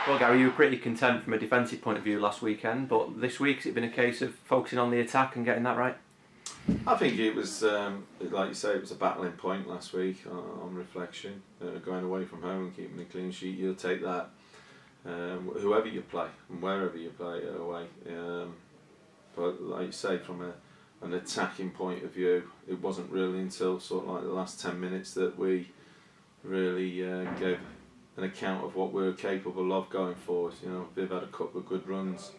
Well, Gary, you were pretty content from a defensive point of view last weekend, but this week has it been a case of focusing on the attack and getting that right? I think it was, like you say, it was a battling point last week on reflection. Going away from home and keeping a clean sheet, you'll take that whoever you play and wherever you play away. But like you say, from an attacking point of view, it wasn't really until sort of like the last 10 minutes that we really gave an account of what we were capable of going forward. You know, we've had a couple of good runs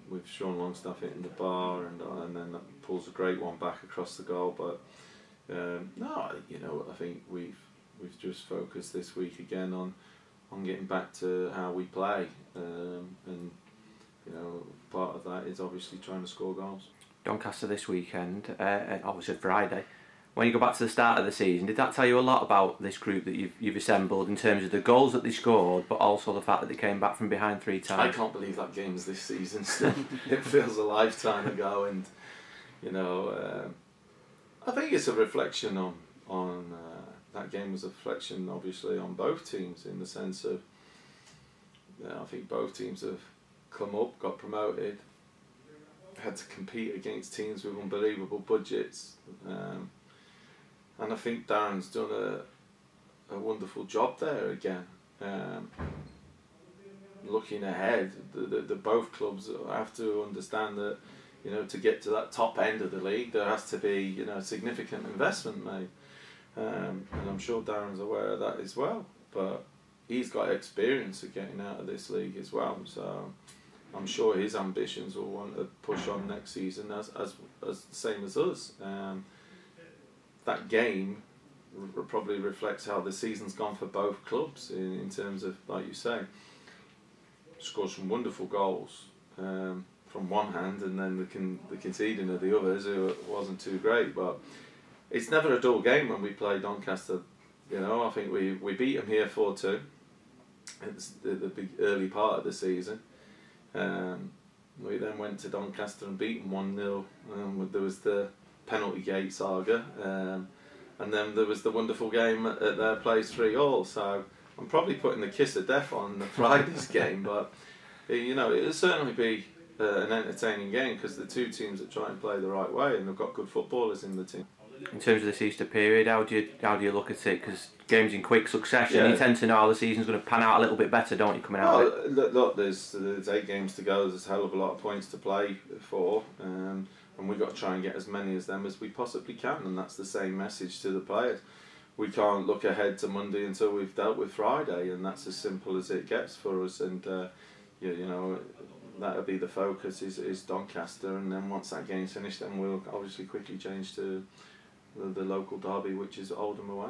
with Sean Longstaff hitting the bar, and then that pulls a great one back across the goal. But no, you know, I think we've just focused this week again on getting back to how we play, and you know, part of that is obviously trying to score goals. Doncaster this weekend, obviously Friday. When you go back to the start of the season, did that tell you a lot about this group that you've assembled in terms of the goals that they scored, but also the fact that they came back from behind 3 times? I can't believe that game's this season still. It feels a lifetime ago, and you know, I think it's a reflection on that game was a reflection, obviously, on both teams, in the sense of, you know, I think both teams have come up, got promoted, had to compete against teams with unbelievable budgets. And I think Darren's done a wonderful job there again. Looking ahead, the both clubs have to understand that, you know, to get to that top end of the league, there has to be, you know, significant investment made. And I'm sure Darren's aware of that as well. But he's got experience of getting out of this league as well. So I'm sure his ambitions will want to push on next season as the same as us. That game probably reflects how the season's gone for both clubs in terms of, like you say, scored some wonderful goals from one hand, and then the conceding of the others, who wasn't too great. But it's never a dull game when we play Doncaster. You know, I think we beat them here 4-2. It's the big early part of the season. We then went to Doncaster and beat them 1-0. There was the penalty gate saga, and then there was the wonderful game at their place 3-3. So I'm probably putting the kiss of death on the Friday's game, but you know, it'll certainly be an entertaining game, because the two teams that try and play the right way, and they've got good footballers in the team. In terms of this Easter period, how do you look at it? Because games in quick succession, you tend to know how the season's going to pan out a little bit better, don't you, coming out of it? Look, there's 8 games to go. There's a hell of a lot of points to play for, and we've got to try and get as many of them as we possibly can, and that's the same message to the players. We can't look ahead to Monday until we've dealt with Friday, and that's as simple as it gets for us. And you know, that'll be the focus, is Doncaster, and then once that game's finished, then we'll obviously quickly change to the local derby, which is Oldham away.